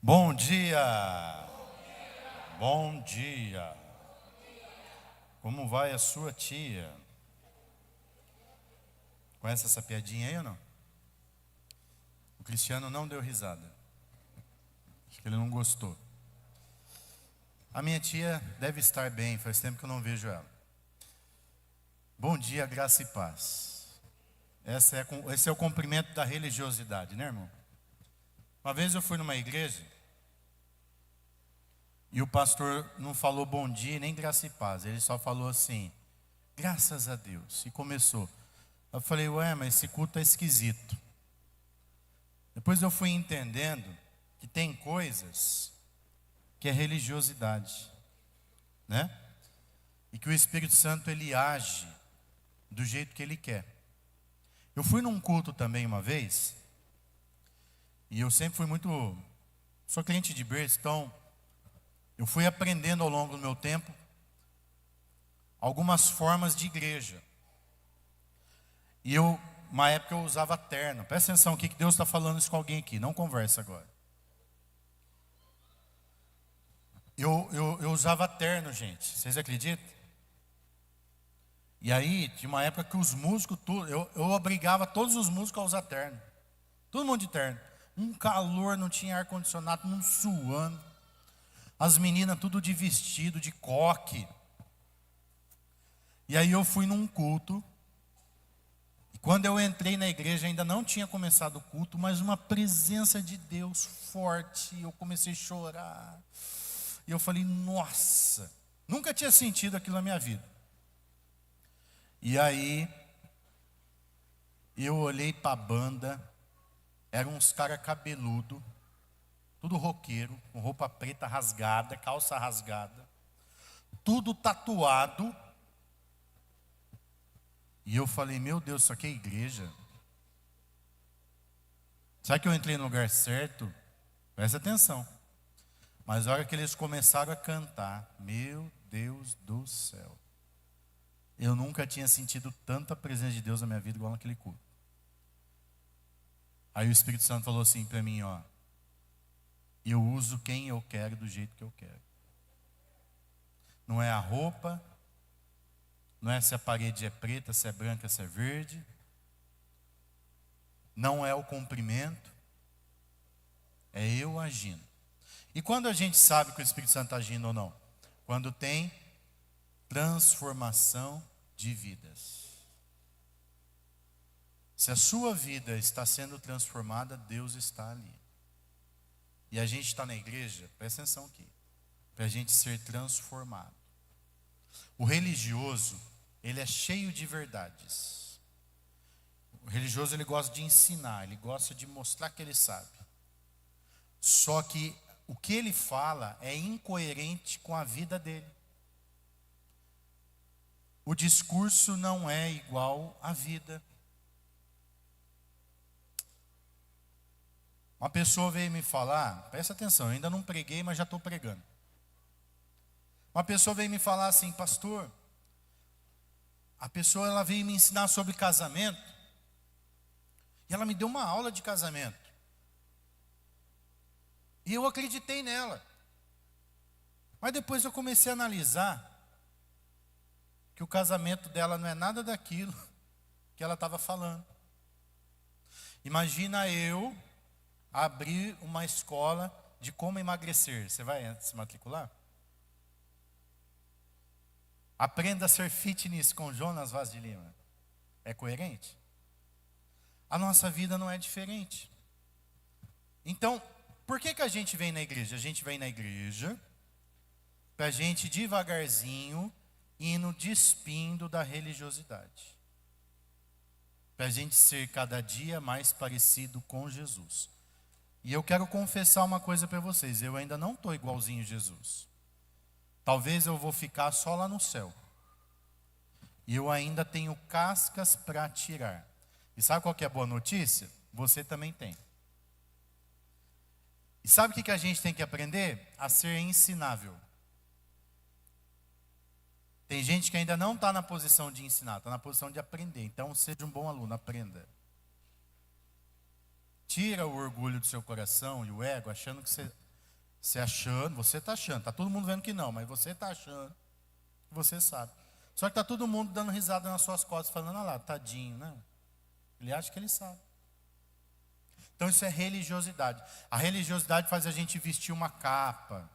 Bom dia! Bom dia! Como vai a sua tia? Conhece essa piadinha aí ou não? O Cristiano não deu risada. Acho que ele não gostou. A minha tia deve estar bem, faz tempo que eu não vejo ela. Bom dia, graça e paz. Esse é o cumprimento da religiosidade, né, irmão? Uma vez eu fui numa igreja e o pastor não falou bom dia nem graça e paz. Ele só falou assim, graças a Deus. E começou. Eu falei, ué, mas esse culto é esquisito. Depois eu fui entendendo que tem coisas que é religiosidade, né? E que o Espírito Santo ele age do jeito que ele quer. Eu fui num culto também uma vez, e eu sempre fui sou crente de berço, então eu fui aprendendo ao longo do meu tempo algumas formas de igreja. E uma época eu usava terno. Presta atenção aqui que Deus está falando isso com alguém aqui, não conversa agora. Eu usava terno, gente, vocês acreditam? E aí, tinha uma época que os músicos, eu obrigava todos os músicos a usar terno. Todo mundo de terno. Um calor, não tinha ar-condicionado, não suando. As meninas tudo de vestido, de coque. E aí eu fui num culto. E quando eu entrei na igreja, ainda não tinha começado o culto, mas uma presença de Deus forte. Eu comecei a chorar. E eu falei, nossa, nunca tinha sentido aquilo na minha vida. E aí, eu olhei para a banda, eram uns caras cabeludos, tudo roqueiro, com roupa preta rasgada, calça rasgada, tudo tatuado. E eu falei, meu Deus, isso aqui é igreja? Será que eu entrei no lugar certo? Presta atenção. Mas a hora que eles começaram a cantar, meu Deus do céu. Eu nunca tinha sentido tanta presença de Deus na minha vida igual naquele culto. Aí o Espírito Santo falou assim para mim, ó. Eu uso quem eu quero do jeito que eu quero. Não é a roupa, não é se a parede é preta, se é branca, se é verde. Não é o comprimento, é eu agindo. E quando a gente sabe que o Espírito Santo está agindo ou não? Quando tem transformação de vidas. Se a sua vida está sendo transformada, Deus está ali. E a gente está na igreja, presta atenção aqui, para a gente ser transformado. O religioso, ele é cheio de verdades. O religioso, ele gosta de ensinar, ele gosta de mostrar que ele sabe. Só que o que ele fala é incoerente com a vida dele. O discurso não é igual à vida. Uma pessoa veio me falar, presta atenção, eu ainda não preguei, mas já estou pregando. Uma pessoa veio me falar assim, pastor, a pessoa ela veio me ensinar sobre casamento, e ela me deu uma aula de casamento. E eu acreditei nela. Mas depois eu comecei a analisar que o casamento dela não é nada daquilo que ela estava falando. Imagina eu abrir uma escola de como emagrecer. Você vai se matricular? Aprenda a ser fitness com Jonas Vaz de Lima. É coerente? A nossa vida não é diferente. Então, por que a gente vem na igreja? A gente vem na igreja para a gente devagarzinho indo despindo da religiosidade. Para a gente ser cada dia mais parecido com Jesus. E eu quero confessar uma coisa para vocês. Eu ainda não estou igualzinho a Jesus. Talvez eu vou ficar só lá no céu. E eu ainda tenho cascas para tirar. E sabe qual que é a boa notícia? Você também tem. E sabe o que a gente tem que aprender? A ser ensinável. Tem gente que ainda não está na posição de ensinar, está na posição de aprender. Então, seja um bom aluno, aprenda. Tira o orgulho do seu coração e o ego, achando que você Você achando, você está achando, está todo mundo vendo que não, mas você está achando que você sabe. Só que está todo mundo dando risada nas suas costas, falando, olha lá, tadinho, né? Ele acha que ele sabe. Então isso é religiosidade. A religiosidade faz a gente vestir uma capa,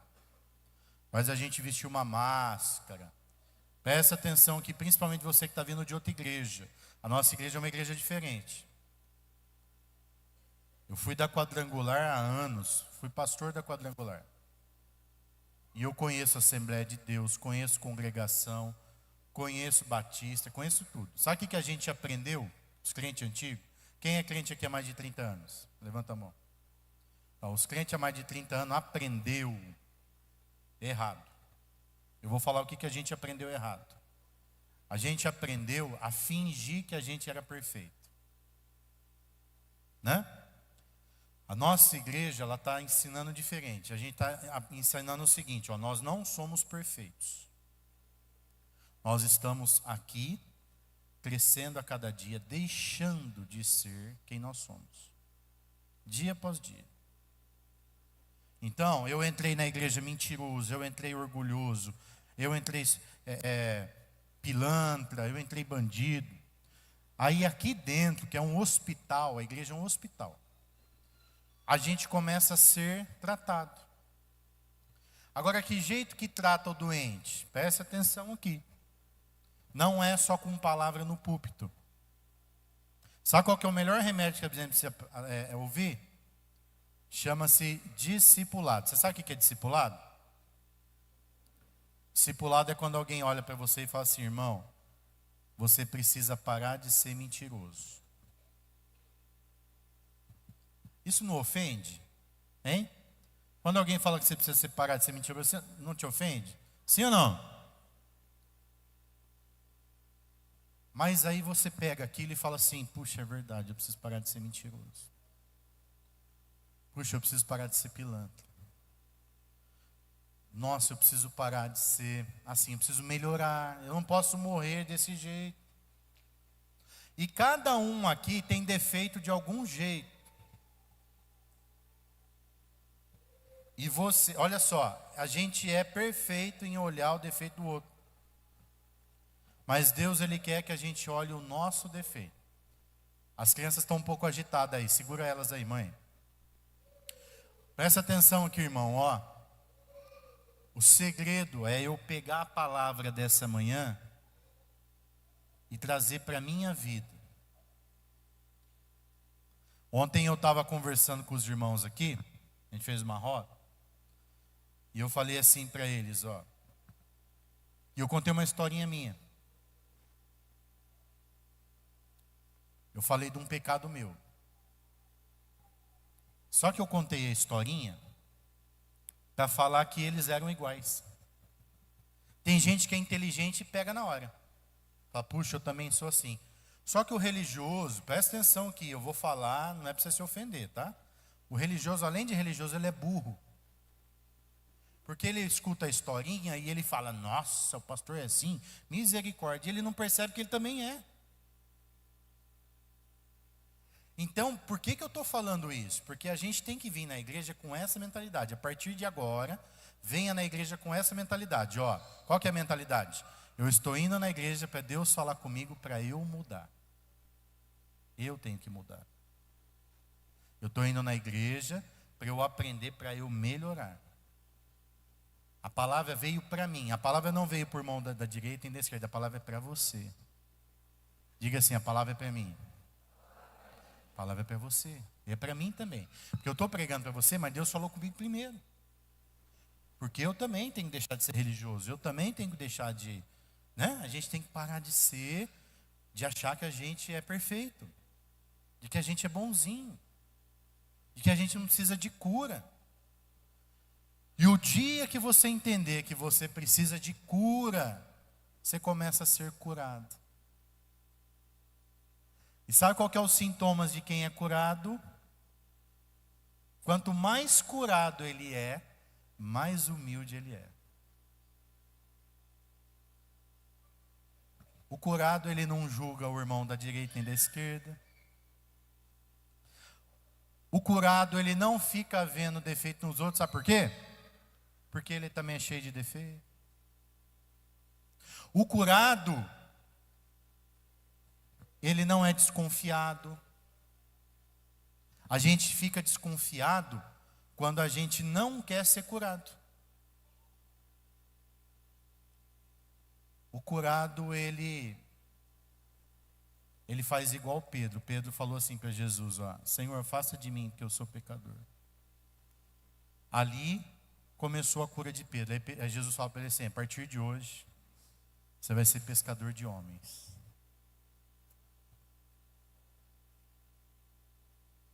faz a gente vestir uma máscara. Presta atenção aqui, principalmente você que está vindo de outra igreja. A nossa igreja é uma igreja diferente. Eu fui da Quadrangular há anos, fui pastor da Quadrangular. E eu conheço a Assembleia de Deus, conheço congregação, conheço Batista, conheço tudo. Sabe o que a gente aprendeu, os crentes antigos? Quem é crente aqui há mais de 30 anos? Levanta a mão. Os crentes há mais de 30 anos aprendeu errado. Eu vou falar o que a gente aprendeu errado. A gente aprendeu a fingir que a gente era perfeito. Né? A nossa igreja, ela está ensinando diferente. A gente está ensinando o seguinte, ó, nós não somos perfeitos. Nós estamos aqui, crescendo a cada dia, deixando de ser quem nós somos. Dia após dia. Então, eu entrei na igreja mentiroso, eu entrei orgulhoso, eu entrei pilantra, eu entrei bandido. Aí aqui dentro, que é um hospital, a igreja é um hospital, a gente começa a ser tratado. Agora, que jeito que trata o doente? Preste atenção aqui. Não é só com palavra no púlpito. Sabe qual que é o melhor remédio que a gente precisa ouvir? Chama-se discipulado. Você sabe o que é discipulado? Discipulado é quando alguém olha para você e fala assim, irmão, você precisa parar de ser mentiroso. Isso não ofende? Hein? Quando alguém fala que você precisa parar de ser mentiroso, você não te ofende? Sim ou não? Mas aí você pega aquilo e fala assim, puxa, é verdade, eu preciso parar de ser mentiroso. Puxa, eu preciso parar de ser pilantra. Nossa, eu preciso parar de ser assim, eu preciso melhorar, eu não posso morrer desse jeito. E cada um aqui tem defeito de algum jeito. E você, olha só, a gente é perfeito em olhar o defeito do outro. Mas Deus, Ele quer que a gente olhe o nosso defeito. As crianças estão um pouco agitadas aí, segura elas aí, mãe. Presta atenção aqui, irmão, ó. O segredo é eu pegar a palavra dessa manhã e trazer para a minha vida. Ontem eu estava conversando com os irmãos aqui, a gente fez uma roda, e eu falei assim para eles, ó. E eu contei uma historinha minha. Eu falei de um pecado meu. Só que eu contei a historinha para falar que eles eram iguais. Tem gente que é inteligente e pega na hora. Fala, puxa, eu também sou assim. Só que o religioso, presta atenção aqui, eu vou falar, não é para você se ofender, tá? O religioso, além de religioso, ele é burro. Porque ele escuta a historinha e ele fala, nossa, o pastor é assim, misericórdia. E ele não percebe que ele também é. Então, por que eu estou falando isso? Porque a gente tem que vir na igreja com essa mentalidade. A partir de agora, venha na igreja com essa mentalidade. Ó, qual que é a mentalidade? Eu estou indo na igreja para Deus falar comigo para eu mudar. Eu tenho que mudar. Eu estou indo na igreja para eu aprender, para eu melhorar. A palavra veio para mim. A palavra não veio por mão da direita e da esquerda. A palavra é para você. Diga assim, a palavra é para mim. A palavra é para você. E é para mim também. Porque eu estou pregando para você, mas Deus falou comigo primeiro. Porque eu também tenho que deixar de ser religioso. Eu também tenho que deixar de... Né? A gente tem que parar de ser, de achar que a gente é perfeito. De que a gente é bonzinho. De que a gente não precisa de cura. E o dia que você entender que você precisa de cura, você começa a ser curado. E sabe qual que é os sintomas de quem é curado? Quanto mais curado ele é, mais humilde ele é. O curado, ele não julga o irmão da direita nem da esquerda. O curado, ele não fica vendo defeito nos outros, sabe por quê? porque ele também é cheio de defeito. O curado, ele não é desconfiado. A gente fica desconfiado quando a gente não quer ser curado. O curado, ele faz igual Pedro. Pedro falou assim para Jesus, ó, Senhor, faça de mim, que eu sou pecador. Ali começou a cura de Pedro. Aí Jesus fala para ele assim, a partir de hoje, você vai ser pescador de homens.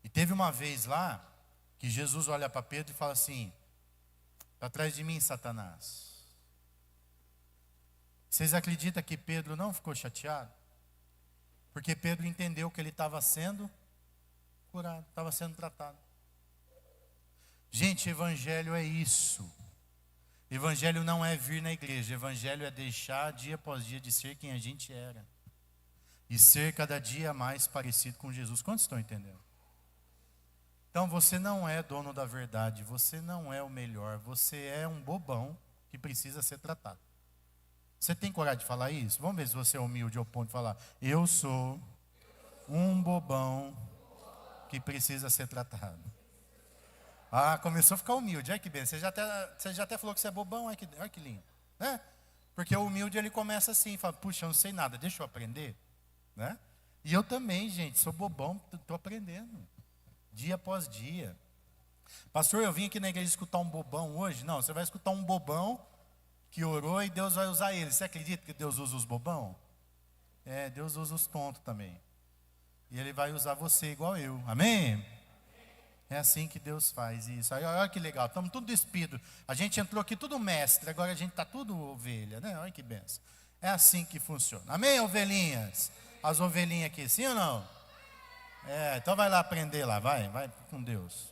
E teve uma vez lá, que Jesus olha para Pedro e fala assim, para trás de mim, Satanás. Vocês acreditam que Pedro não ficou chateado? Porque Pedro entendeu que ele estava sendo curado, estava sendo tratado. Gente, evangelho é isso. Evangelho não é vir na igreja. Evangelho é deixar dia após dia de ser quem a gente era. E ser cada dia mais parecido com Jesus. Quantos estão entendendo? Então você não é dono da verdade. Você não é o melhor. Você é um bobão que precisa ser tratado. Você tem coragem de falar isso? Vamos ver se você é humilde ao ponto de falar. Eu sou um bobão que precisa ser tratado. Ah, começou a ficar humilde. Olha que bem. Você já até falou que você é bobão. Olha que lindo. Né? Porque o humilde, ele começa assim. Fala, puxa, eu não sei nada. Deixa eu aprender. Né? E eu também, gente. Sou bobão. Estou aprendendo. Dia após dia. Pastor, eu vim aqui na igreja escutar um bobão hoje. Não, você vai escutar um bobão que orou e Deus vai usar ele. Você acredita que Deus usa os bobão? É, Deus usa os tontos também. E Ele vai usar você igual eu. Amém? É assim que Deus faz isso. Aí, olha que legal, estamos tudo despido. A gente entrou aqui tudo mestre, agora a gente está tudo ovelha, né? Olha que benção. É assim que funciona. Amém, ovelhinhas? As ovelhinhas aqui, sim ou não? É, então vai lá aprender lá, vai com Deus.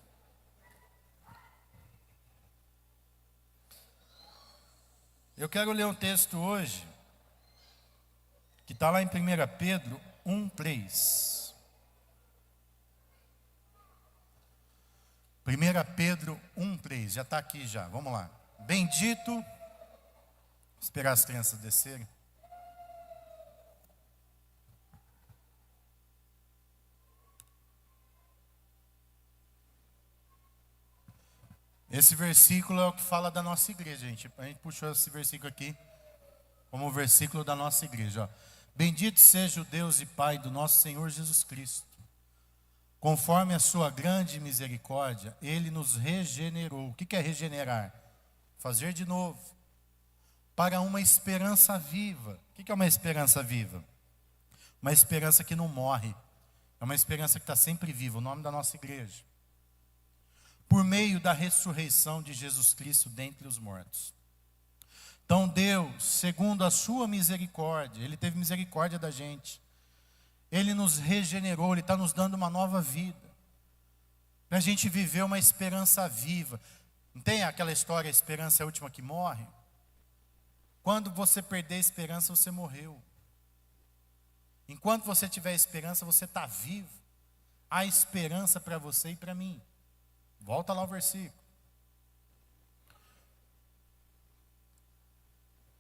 Eu quero ler um texto hoje, que está lá em 1 Pedro 1:3. 1 Pedro 1:3, já está aqui já, vamos lá. Bendito, esperar as crianças descerem. Esse versículo é o que fala da nossa igreja, gente. A gente puxou esse versículo aqui como o versículo da nossa igreja. Ó. Bendito seja o Deus e Pai do nosso Senhor Jesus Cristo. Conforme a sua grande misericórdia, Ele nos regenerou. O que é regenerar? Fazer de novo. Para uma esperança viva. O que é uma esperança viva? Uma esperança que não morre. É uma esperança que está sempre viva. O nome da nossa igreja. Por meio da ressurreição de Jesus Cristo dentre os mortos. Então Deus, segundo a sua misericórdia, Ele teve misericórdia da gente. Ele nos regenerou, Ele está nos dando uma nova vida. Para a gente viver uma esperança viva. Não tem aquela história, a esperança é a última que morre? Quando você perder a esperança, você morreu. Enquanto você tiver esperança, você está vivo. Há esperança para você e para mim. Volta lá o versículo.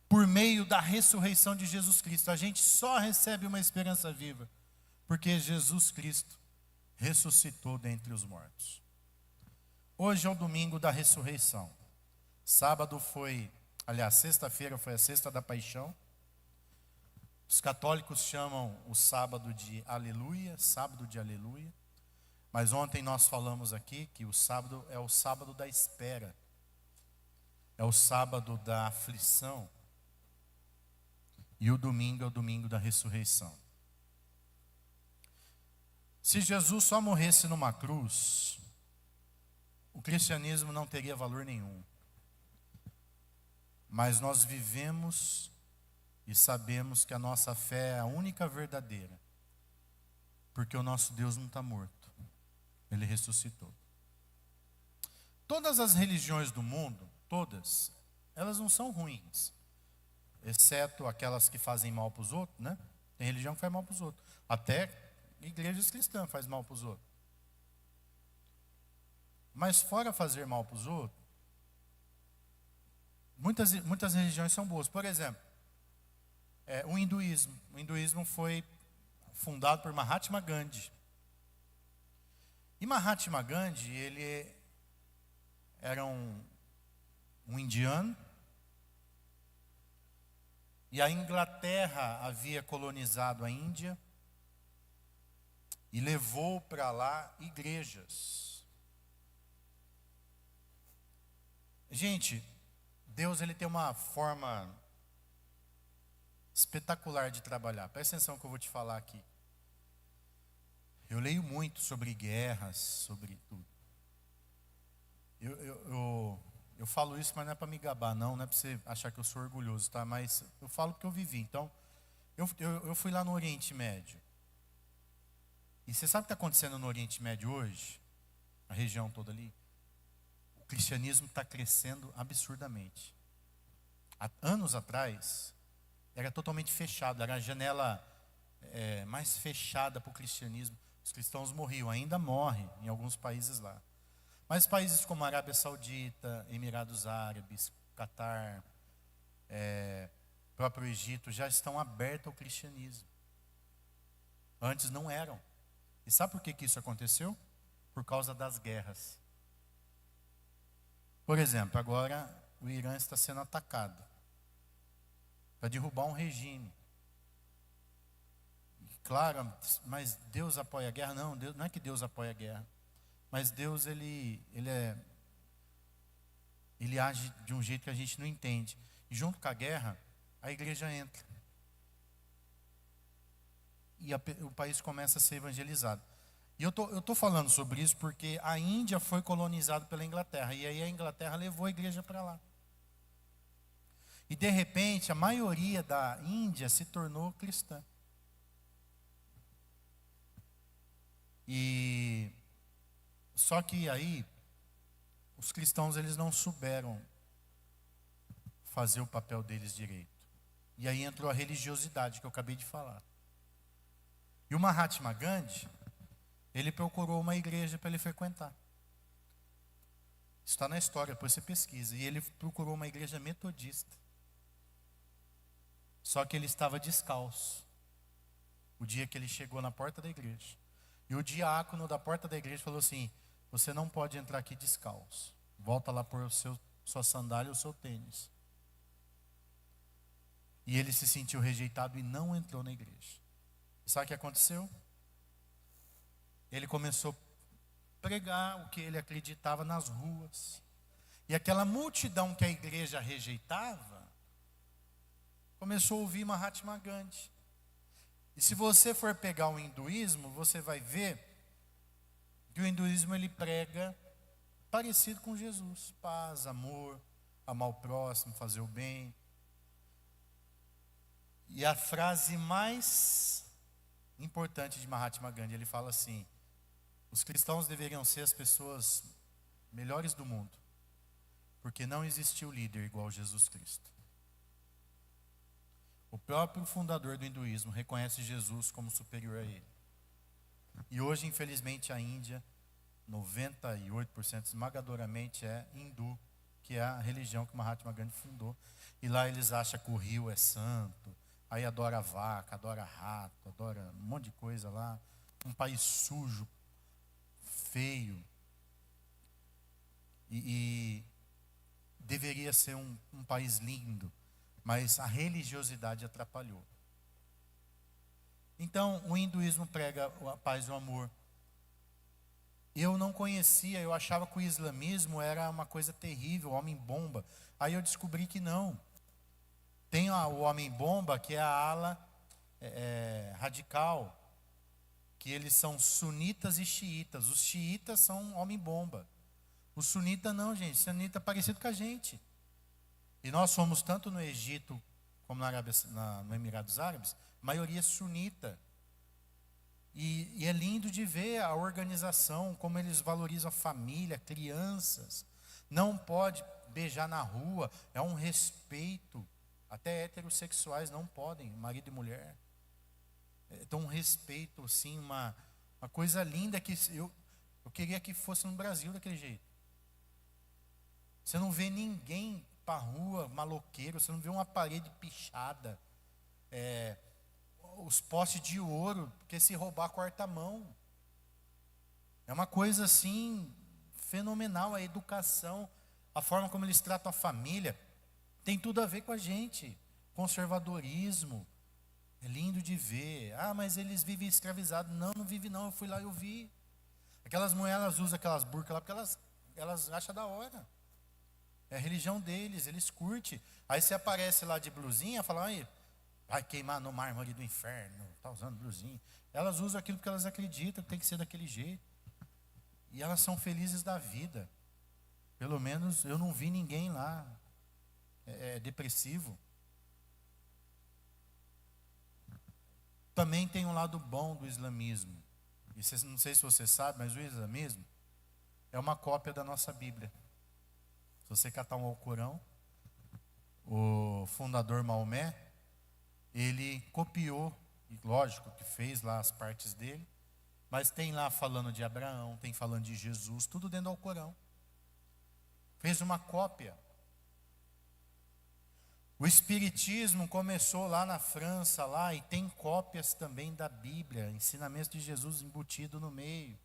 Por meio da ressurreição de Jesus Cristo. A gente só recebe uma esperança viva porque Jesus Cristo ressuscitou dentre os mortos. Hoje é o domingo da ressurreição. Sexta-feira foi a sexta da paixão. Os católicos chamam o sábado de aleluia, sábado de aleluia. Mas ontem nós falamos aqui que o sábado é o sábado da espera. É o sábado da aflição. E o domingo é o domingo da ressurreição. Se Jesus só morresse numa cruz, o cristianismo não teria valor nenhum. Mas nós vivemos e sabemos que a nossa fé é a única verdadeira. Porque o nosso Deus não está morto. Ele ressuscitou. Todas as religiões do mundo, todas, elas não são ruins. Exceto aquelas que fazem mal para os outros, né? Tem religião que faz mal para os outros. Até igrejas cristãs fazem mal para os outros. Mas fora fazer mal para os outros, muitas religiões são boas. Por exemplo, o hinduísmo. O hinduísmo foi fundado por Mahatma Gandhi. E Mahatma Gandhi, ele era um indiano. E a Inglaterra havia colonizado a Índia e levou para lá igrejas. Gente, Deus ele tem uma forma espetacular de trabalhar. Presta atenção no que eu vou te falar aqui. Eu leio muito sobre guerras, sobre tudo. Eu falo isso, mas não é para me gabar, não é para você achar que eu sou orgulhoso, tá? Mas eu falo porque eu vivi. Então, eu fui lá no Oriente Médio. E você sabe o que está acontecendo no Oriente Médio hoje? A região toda ali? O cristianismo está crescendo absurdamente. Há anos atrás, era totalmente fechado, era a janela mais fechada para o cristianismo. Os cristãos morriam, ainda morrem em alguns países lá. Mas países como a Arábia Saudita, Emirados Árabes, Catar, próprio Egito, já estão abertos ao cristianismo. Antes não eram. E sabe por que isso aconteceu? Por causa das guerras. Por exemplo, agora o Irã está sendo atacado para derrubar um regime. Claro, mas Deus apoia a guerra? Não, não é que Deus apoia a guerra. Mas Deus, ele age de um jeito que a gente não entende. E junto com a guerra, a igreja entra. E o país começa a ser evangelizado. E eu tô falando sobre isso porque a Índia foi colonizada pela Inglaterra. E aí a Inglaterra levou a igreja para lá. E de repente, a maioria da Índia se tornou cristã. E só que aí os cristãos eles não souberam fazer o papel deles direito. E aí entrou a religiosidade que eu acabei de falar. E o Mahatma Gandhi, ele procurou uma igreja para ele frequentar. Isso está na história, depois você pesquisa. E ele procurou uma igreja metodista. Só que ele estava descalço o dia que ele chegou na porta da igreja. E o diácono da porta da igreja falou assim: você não pode entrar aqui descalço. Volta lá por sua sandália ou seu tênis. E ele se sentiu rejeitado e não entrou na igreja. E sabe o que aconteceu? Ele começou a pregar o que ele acreditava nas ruas. E aquela multidão que a igreja rejeitava começou a ouvir Mahatma Gandhi. E se você for pegar o hinduísmo, você vai ver que o hinduísmo ele prega parecido com Jesus: paz, amor, amar o próximo, fazer o bem. E a frase mais importante de Mahatma Gandhi, ele fala assim: os cristãos deveriam ser as pessoas melhores do mundo, porque não existiu líder igual Jesus Cristo. O próprio fundador do hinduísmo reconhece Jesus como superior a ele. E hoje, infelizmente, a Índia, 98% esmagadoramente é hindu, que é a religião que Mahatma Gandhi fundou. E lá eles acham que o rio é santo, aí adora vaca, adora rato, adora um monte de coisa lá. Um país sujo, feio. E deveria ser um país lindo, mas a religiosidade atrapalhou. Então, o hinduísmo prega a paz e o amor. Eu não conhecia, eu achava que o islamismo era uma coisa terrível, homem-bomba. Aí eu descobri que não. Tem o homem-bomba, que é a ala radical, que eles são sunitas e xiitas. Os xiitas são homem-bomba. O sunita não, gente. O sunita é parecido com a gente. E nós somos, tanto no Egito como no Emirados Árabes, maioria sunita. E é lindo de ver a organização, como eles valorizam a família, crianças. Não pode beijar na rua, é um respeito. Até heterossexuais não podem, marido e mulher. Então um respeito, assim, uma coisa linda que eu queria que fosse no Brasil daquele jeito. Você não vê ninguém para a rua, maloqueiro, você não vê uma parede pichada, os postes de ouro, porque se roubar, corta a mão. É uma coisa assim, fenomenal, a educação, a forma como eles tratam a família, tem tudo a ver com a gente. Conservadorismo, é lindo de ver. Ah, mas eles vivem escravizados. Não, não vive não, eu fui lá e eu vi. Aquelas mulheres, elas usam aquelas burcas lá porque elas acham da hora. É a religião deles, eles curtem. Aí você aparece lá de blusinha, fala, aí, vai queimar no mármore do inferno, tá usando blusinha. Elas usam aquilo porque elas acreditam que tem que ser daquele jeito. E elas são felizes da vida. Pelo menos eu não vi ninguém lá depressivo. Também tem um lado bom do islamismo. E não sei se você sabe, mas o islamismo é uma cópia da nossa Bíblia. Se você catar um Alcorão, o fundador Maomé, ele copiou, e lógico que fez lá as partes dele, mas tem lá falando de Abraão, tem falando de Jesus, tudo dentro do Alcorão. Fez uma cópia. O Espiritismo começou lá na França, lá, e tem cópias também da Bíblia, ensinamentos de Jesus embutido no meio.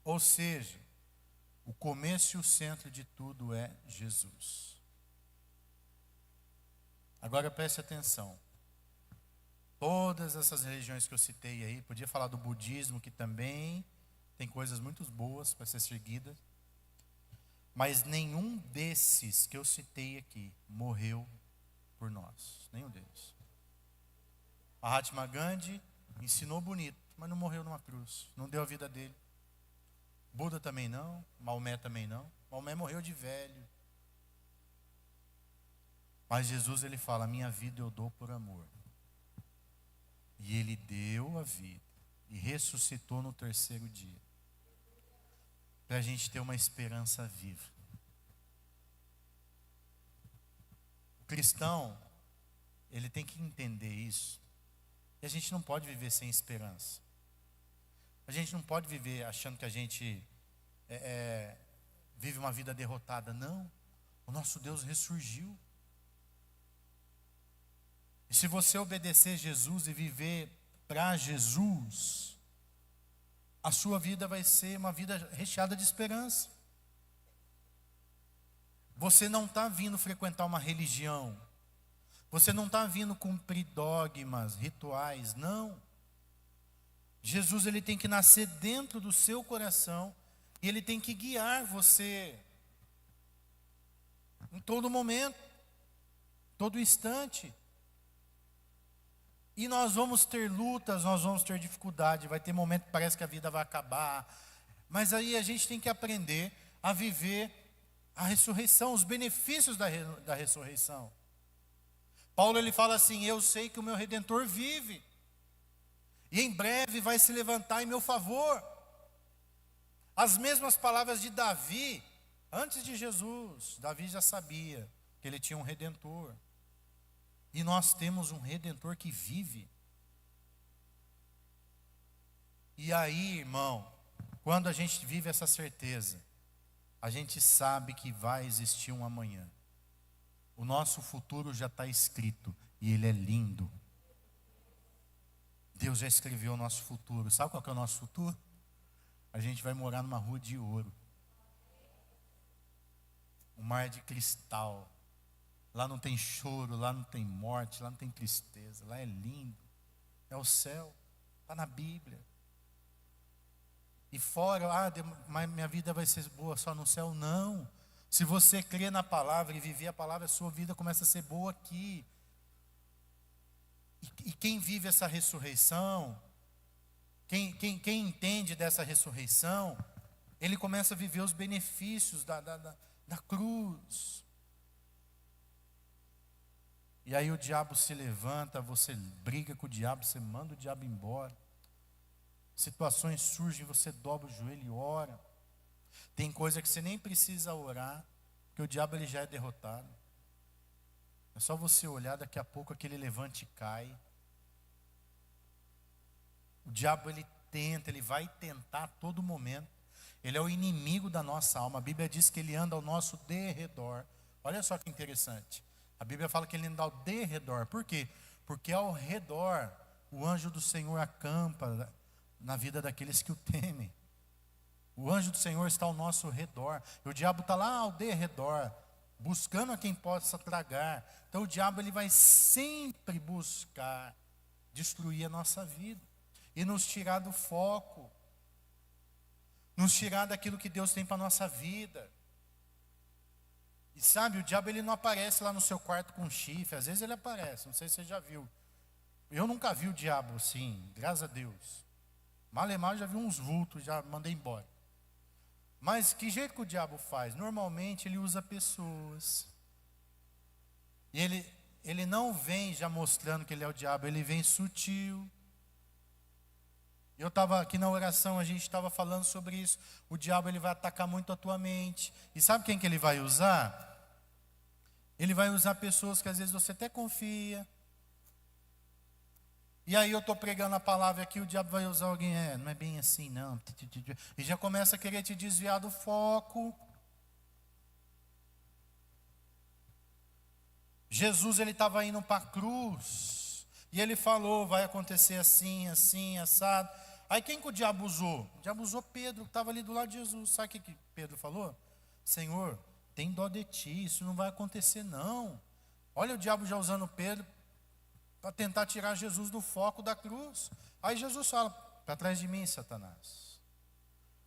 Ou seja, o começo e o centro de tudo é Jesus. Agora preste atenção. Todas essas religiões que eu citei aí, podia falar do budismo, que também tem coisas muito boas para ser seguidas. Mas nenhum desses que eu citei aqui morreu por nós. Nenhum deles. Mahatma Gandhi ensinou bonito, mas não morreu numa cruz. Não deu a vida dele. Buda também não. Maomé também não. Maomé morreu de velho. Mas Jesus, ele fala, minha vida eu dou por amor. E ele deu a vida. E ressuscitou no terceiro dia. Para a gente ter uma esperança viva. O cristão, ele tem que entender isso. E a gente não pode viver sem esperança. A gente não pode viver achando que a gente vive uma vida derrotada. Não. O nosso Deus ressurgiu. E se você obedecer Jesus e viver para Jesus, a sua vida vai ser uma vida recheada de esperança. Você não está vindo frequentar uma religião. Você não está vindo cumprir dogmas, rituais, não. Jesus, ele tem que nascer dentro do seu coração e ele tem que guiar você em todo momento, todo instante. E nós vamos ter lutas, nós vamos ter dificuldade, vai ter momento que parece que a vida vai acabar. Mas aí a gente tem que aprender a viver a ressurreição, os benefícios da ressurreição. Paulo, ele fala assim, eu sei que o meu Redentor vive. E em breve vai se levantar em meu favor. As mesmas palavras de Davi, antes de Jesus. Davi já sabia que ele tinha um Redentor. E nós temos um Redentor que vive. E aí, irmão, quando a gente vive essa certeza, a gente sabe que vai existir um amanhã. O nosso futuro já está escrito e ele é lindo. Deus já escreveu o nosso futuro. Sabe qual que é o nosso futuro? A gente vai morar numa rua de ouro. Um mar de cristal. Lá não tem choro, lá não tem morte, lá não tem tristeza, lá é lindo. É o céu, está na Bíblia. E fora, mas minha vida vai ser boa só no céu? Não. Se você crê na palavra e viver a palavra, a sua vida começa a ser boa aqui. E quem vive essa ressurreição, quem entende dessa ressurreição, ele começa a viver os benefícios da cruz. E aí o diabo se levanta, você briga com o diabo, você manda o diabo embora. Situações surgem, você dobra o joelho e ora. Tem coisa que você nem precisa orar, porque o diabo ele já é derrotado. É só você olhar, daqui a pouco aquele levante cai. O diabo ele tenta, ele vai tentar a todo momento. Ele é o inimigo da nossa alma. A Bíblia diz que ele anda ao nosso derredor. Olha só que interessante. A Bíblia fala que ele anda ao derredor. Por quê? Porque ao redor o anjo do Senhor acampa na vida daqueles que o temem. O anjo do Senhor está ao nosso redor. E o diabo está lá ao derredor, buscando a quem possa tragar. Então o diabo ele vai sempre buscar destruir a nossa vida e nos tirar do foco, nos tirar daquilo que Deus tem para a nossa vida. E sabe, o diabo ele não aparece lá no seu quarto com chifre. Às vezes ele aparece, não sei se você já viu. Eu nunca vi o diabo assim, graças a Deus. Malemar já vi uns vultos, já mandei embora. Mas que jeito que o diabo faz? Normalmente ele usa pessoas. E ele não vem já mostrando que ele é o diabo, ele vem sutil. Eu estava aqui na oração, a gente estava falando sobre isso. O diabo ele vai atacar muito a tua mente. E sabe quem que ele vai usar? Ele vai usar pessoas que às vezes você até confia. E aí eu estou pregando a palavra aqui, o diabo vai usar alguém, não é bem assim não. E já começa a querer te desviar do foco. Jesus ele estava indo para a cruz. E ele falou, vai acontecer assim, assim, assado. Aí quem que o diabo usou? O diabo usou Pedro, que estava ali do lado de Jesus. Sabe o que Pedro falou? Senhor, tem dó de ti, isso não vai acontecer não. Olha o diabo já usando Pedro para tentar tirar Jesus do foco da cruz. Aí Jesus fala, para trás de mim, Satanás.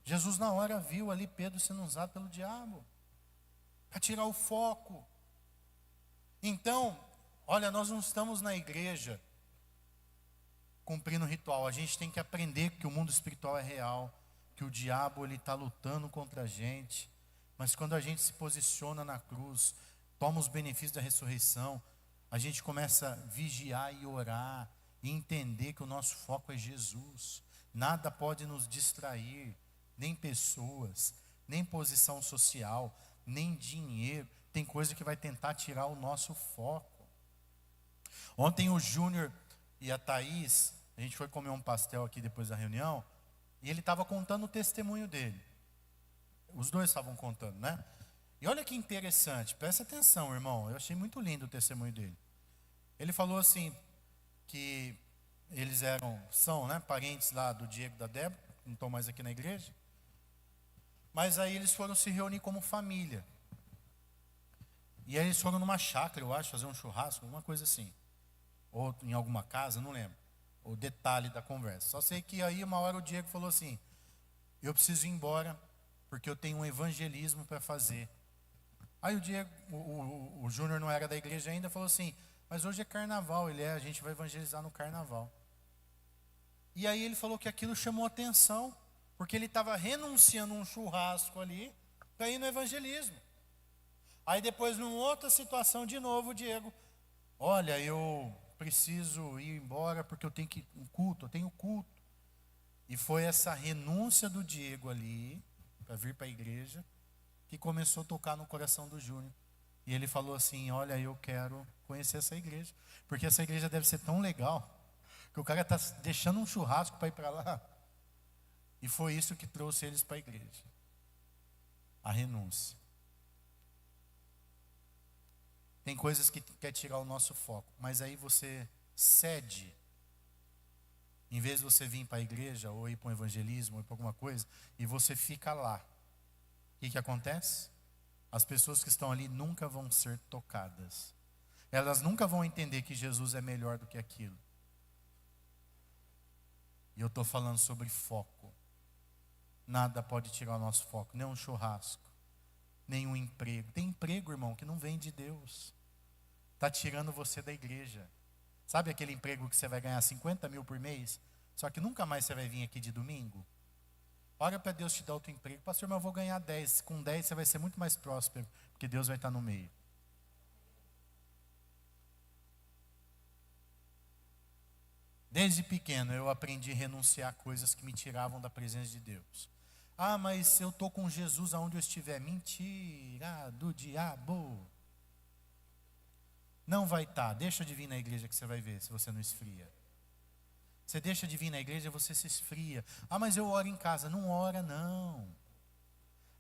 Jesus na hora viu ali Pedro sendo usado pelo diabo, para tirar o foco. Então, olha, nós não estamos na igreja cumprindo o ritual. A gente tem que aprender que o mundo espiritual é real, que o diabo ele está lutando contra a gente. Mas quando a gente se posiciona na cruz, toma os benefícios da ressurreição, a gente começa a vigiar e orar e entender que o nosso foco é Jesus. Nada pode nos distrair, nem pessoas, nem posição social, nem dinheiro. Tem coisa que vai tentar tirar o nosso foco. Ontem o Júnior e a Thaís, a gente foi comer um pastel aqui depois da reunião, e ele estava contando o testemunho dele. Os dois estavam contando, né? E olha que interessante, presta atenção, irmão. Eu achei muito lindo o testemunho dele. Ele falou assim, que eles são, né, parentes lá do Diego e da Débora, não estão mais aqui na igreja. Mas aí eles foram se reunir como família. E aí eles foram numa chácara, eu acho, fazer um churrasco, alguma coisa assim. Ou em alguma casa, não lembro. O detalhe da conversa. Só sei que aí uma hora o Diego falou assim, eu preciso ir embora, porque eu tenho um evangelismo para fazer. Aí o Diego, o Júnior não era da igreja ainda, falou assim, mas hoje é carnaval, a gente vai evangelizar no carnaval. E aí ele falou que aquilo chamou atenção, porque ele estava renunciando a um churrasco ali, para ir no evangelismo. Aí depois, numa outra situação, de novo, o Diego, olha, eu preciso ir embora, porque eu tenho eu tenho culto. E foi essa renúncia do Diego ali, para vir para a igreja, que começou a tocar no coração do Júnior. E ele falou assim, olha, eu quero conhecer essa igreja, porque essa igreja deve ser tão legal, que o cara está deixando um churrasco para ir para lá. E foi isso que trouxe eles para a igreja. A renúncia. Tem coisas que quer tirar o nosso foco, mas aí você cede. Em vez de você vir para a igreja, ou ir para um evangelismo, ou ir para alguma coisa, e você fica lá. O que acontece? As pessoas que estão ali nunca vão ser tocadas. Elas nunca vão entender que Jesus é melhor do que aquilo. E eu estou falando sobre foco. Nada pode tirar o nosso foco, nem um churrasco, nem um emprego. Tem emprego, irmão, que não vem de Deus. Está tirando você da igreja. Sabe aquele emprego que você vai ganhar 50 mil por mês? Só que nunca mais você vai vir aqui de domingo? Ora para Deus te dar outro emprego. Pastor, mas eu vou ganhar 10. Com 10 você vai ser muito mais próspero, porque Deus vai estar no meio. Desde pequeno eu aprendi a renunciar a coisas que me tiravam da presença de Deus. Ah, mas eu estou com Jesus aonde eu estiver. Mentira do diabo. Não vai estar. Deixa de vir na igreja que você vai ver se você não esfria. Você deixa de vir na igreja, você se esfria. Ah, mas eu oro em casa. Não ora, não.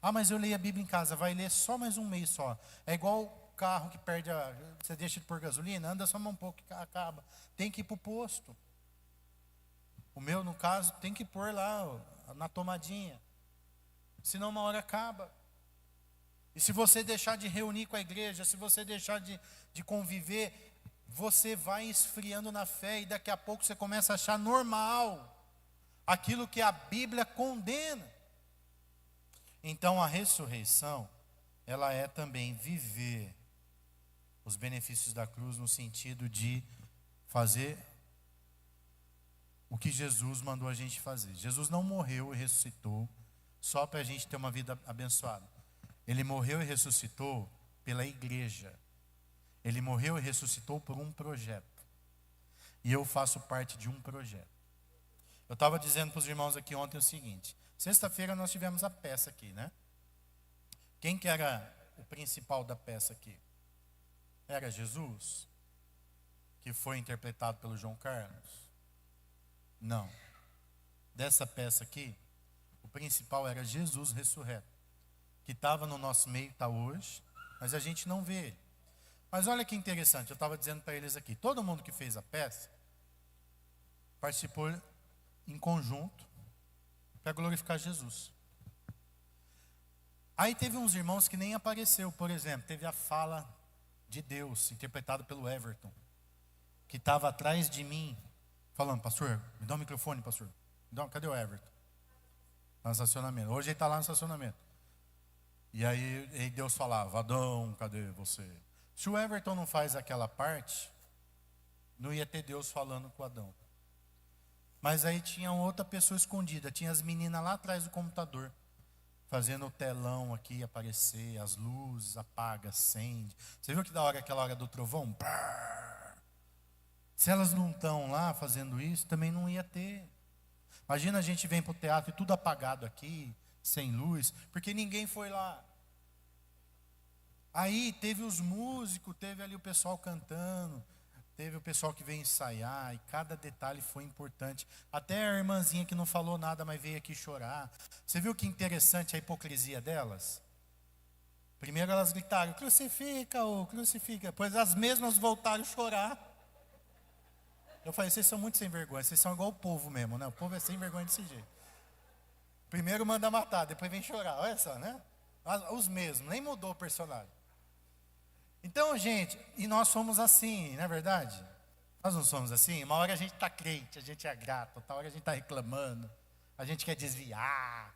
Ah, mas eu leio a Bíblia em casa. Vai ler só mais um mês só. É igual o carro que perde você deixa de pôr gasolina, anda só mais um pouco que acaba. Tem que ir para o posto. O meu, no caso, tem que pôr lá na tomadinha. Senão uma hora acaba. E se você deixar de reunir com a igreja, se você deixar de conviver, você vai esfriando na fé e daqui a pouco você começa a achar normal aquilo que a Bíblia condena. Então a ressurreição, ela é também viver os benefícios da cruz no sentido de fazer o que Jesus mandou a gente fazer. Jesus não morreu e ressuscitou só para a gente ter uma vida abençoada. Ele morreu e ressuscitou pela igreja. Ele morreu e ressuscitou por um projeto. E eu faço parte de um projeto. Eu estava dizendo para os irmãos aqui ontem o seguinte: sexta-feira nós tivemos a peça aqui, né? Quem que era o principal da peça aqui? Era Jesus, que foi interpretado pelo João Carlos? Não. Dessa peça aqui, o principal era Jesus ressurreto, que estava no nosso meio, está hoje, mas a gente não vê ele. Mas olha que interessante, eu estava dizendo para eles aqui, todo mundo que fez a peça participou em conjunto para glorificar Jesus. Aí teve uns irmãos que nem apareceu, por exemplo, teve a fala de Deus, interpretado pelo Everton, que estava atrás de mim, falando: pastor, me dá um microfone, pastor. Cadê o Everton? Está no estacionamento. Hoje ele está lá no estacionamento. E aí Deus falava: Adão, cadê você? Se o Everton não faz aquela parte, não ia ter Deus falando com Adão. Mas aí tinha outra pessoa escondida, tinha as meninas lá atrás do computador, fazendo o telão aqui aparecer, as luzes, apaga, acende. Você viu que da hora, aquela hora do trovão? Se elas não estão lá fazendo isso, também não ia ter. Imagina, a gente vem para o teatro e tudo apagado aqui, sem luz, porque ninguém foi lá. Aí teve os músicos, teve ali o pessoal cantando, teve o pessoal que veio ensaiar, e cada detalhe foi importante. Até a irmãzinha que não falou nada, mas veio aqui chorar. Você viu que interessante a hipocrisia delas? Primeiro elas gritaram: crucifica, ô, crucifica. Depois as mesmas voltaram a chorar. Eu falei: vocês são muito sem vergonha, vocês são igual o povo mesmo, né? O povo é sem vergonha desse jeito. Primeiro manda matar, depois vem chorar, olha só, né? Os mesmos, nem mudou o personagem. Então, gente, e nós somos assim, não é verdade? Nós não somos assim. Uma hora a gente está crente, a gente é grato, outra hora a gente está reclamando, a gente quer desviar.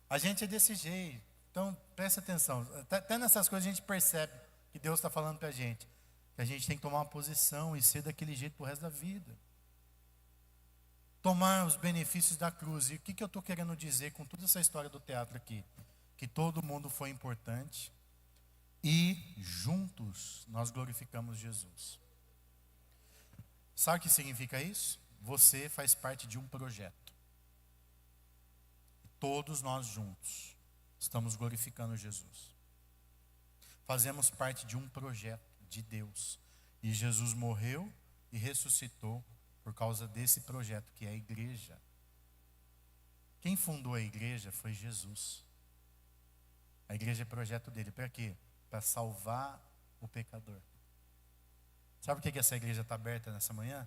A gente é desse jeito. Então, presta atenção. Até nessas coisas a gente percebe que Deus está falando para a gente. Que a gente tem que tomar uma posição e ser daquele jeito pro resto da vida. Tomar os benefícios da cruz. E o que eu estou querendo dizer com toda essa história do teatro aqui? Que todo mundo foi importante. E juntos nós glorificamos Jesus. Sabe o que significa isso? Você faz parte de um projeto. Todos nós juntos estamos glorificando Jesus. Fazemos parte de um projeto de Deus. E Jesus morreu e ressuscitou por causa desse projeto que é a igreja. Quem fundou a igreja foi Jesus. A igreja é projeto dele. Para quê? Para salvar o pecador. Sabe por que essa igreja está aberta nessa manhã?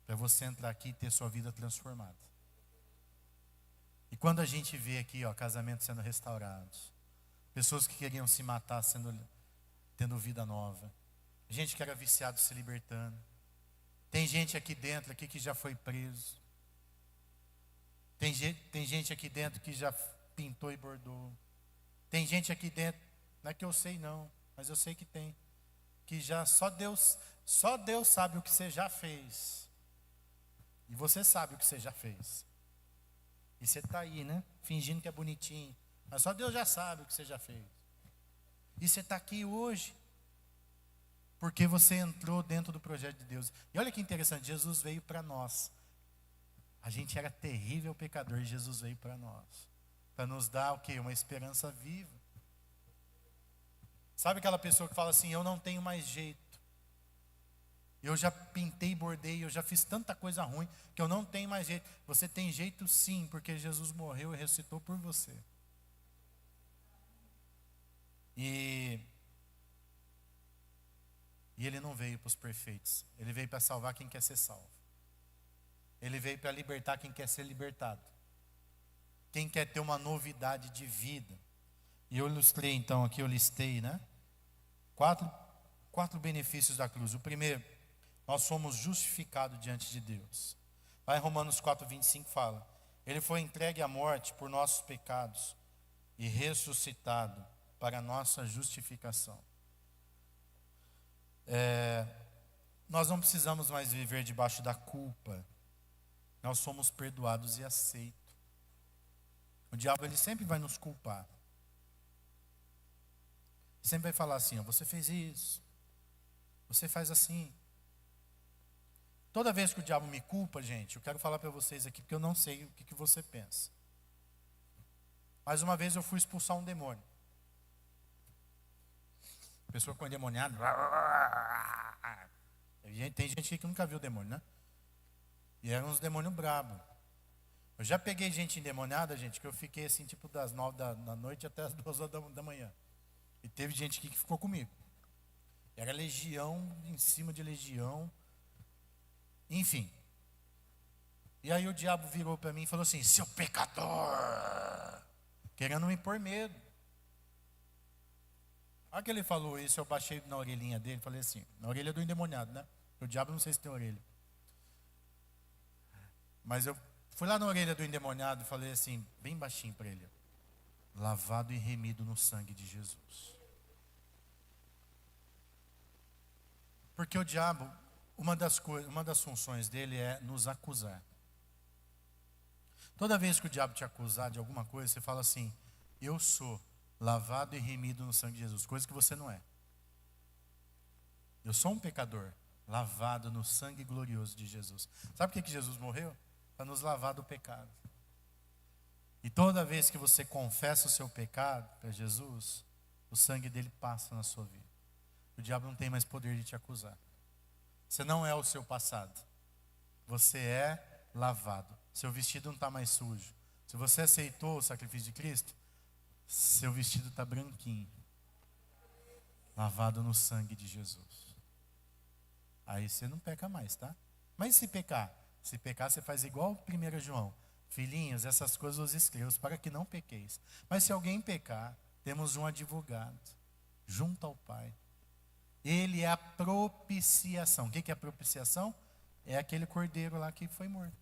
Para você entrar aqui e ter sua vida transformada. E quando a gente vê aqui, casamentos sendo restaurados, pessoas que queriam se matar tendo vida nova, gente que era viciado se libertando, tem gente aqui dentro que já foi preso, tem gente aqui dentro que já pintou e bordou, tem gente aqui dentro, não é que eu sei não, mas eu sei que tem, que já só Deus sabe o que você já fez, e você sabe o que você já fez, e você está aí, né, fingindo que é bonitinho, mas só Deus já sabe o que você já fez, e você está aqui hoje, porque você entrou dentro do projeto de Deus. E olha que interessante, Jesus veio para nós. A gente era terrível pecador e Jesus veio para nós. Para nos dar o quê? Uma esperança viva. Sabe aquela pessoa que fala assim: eu não tenho mais jeito. Eu já pintei, bordei, eu já fiz tanta coisa ruim que eu não tenho mais jeito. Você tem jeito sim, porque Jesus morreu e ressuscitou por você. E ele não veio para os perfeitos. Ele veio para salvar quem quer ser salvo. Ele veio para libertar quem quer ser libertado. Quem quer ter uma novidade de vida. E eu ilustrei então aqui, eu listei, né? Quatro benefícios da cruz. O primeiro, nós somos justificados diante de Deus. Lá em Romanos 4:25 fala: Ele foi entregue à morte por nossos pecados e ressuscitado para a nossa justificação. Nós não precisamos mais viver debaixo da culpa. Nós somos perdoados e aceitos. O diabo, ele sempre vai nos culpar. Sempre vai falar assim: ó, você fez isso, você faz assim. Toda vez que o diabo me culpa, gente, eu quero falar para vocês aqui, porque eu não sei o que você pensa. Mais uma vez eu fui expulsar um demônio. Pessoa com endemoniado. Tem gente aqui que nunca viu demônio, né? E eram uns demônios brabos. Eu já peguei gente endemoniada, gente, que eu fiquei assim, tipo das 9 da noite até as 2 horas da manhã. E teve gente aqui que ficou comigo. Era legião em cima de legião. Enfim. E aí o diabo virou para mim e falou assim: seu pecador! Querendo me pôr medo. A hora que ele falou isso, eu baixei na orelhinha dele e falei assim, na orelha do endemoniado, né? O diabo não sei se tem orelha. Mas eu fui lá na orelha do endemoniado e falei assim, bem baixinho para ele: lavado e remido no sangue de Jesus. Porque o diabo, uma das funções dele é nos acusar. Toda vez que o diabo te acusar de alguma coisa, você fala assim: eu sou lavado e remido no sangue de Jesus. Coisa que você não é. Eu sou um pecador, lavado no sangue glorioso de Jesus. Sabe por que Jesus morreu? Para nos lavar do pecado. E toda vez que você confessa o seu pecado para Jesus, o sangue dele passa na sua vida. O diabo não tem mais poder de te acusar. Você não é o seu passado. Você é lavado. Seu vestido não está mais sujo. Se você aceitou o sacrifício de Cristo, seu vestido está branquinho. Lavado no sangue de Jesus. Aí você não peca mais, tá? Mas se pecar? Se pecar, você faz igual 1 João. Filhinhos, essas coisas os escrevo para que não pequeis. Mas se alguém pecar, temos um advogado junto ao Pai. Ele é a propiciação. O que é a propiciação? É aquele cordeiro lá que foi morto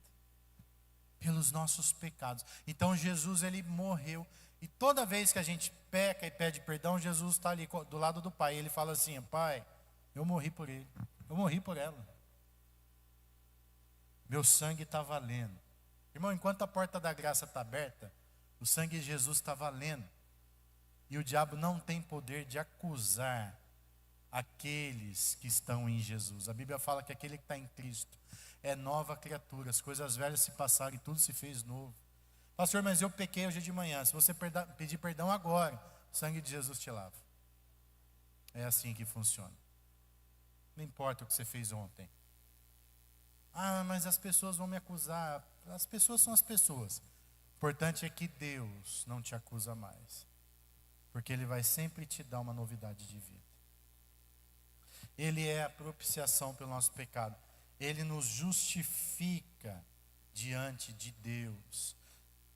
pelos nossos pecados. Então Jesus, ele morreu. E toda vez que a gente peca e pede perdão, Jesus está ali do lado do Pai. Ele fala assim: Pai, eu morri por ele. Eu morri por ela. Meu sangue está valendo. Irmão, enquanto a porta da graça está aberta, o sangue de Jesus está valendo. E o diabo não tem poder de acusar aqueles que estão em Jesus. A Bíblia fala que aquele que está em Cristo é nova criatura. As coisas velhas se passaram e tudo se fez novo. Pastor, mas eu pequei hoje de manhã. Se você pedir perdão agora, o sangue de Jesus te lava. É assim que funciona. Não importa o que você fez ontem. Ah, mas as pessoas vão me acusar. As pessoas são as pessoas. O importante é que Deus não te acusa mais. Porque Ele vai sempre te dar uma novidade de vida. Ele é a propiciação pelo nosso pecado. Ele nos justifica diante de Deus.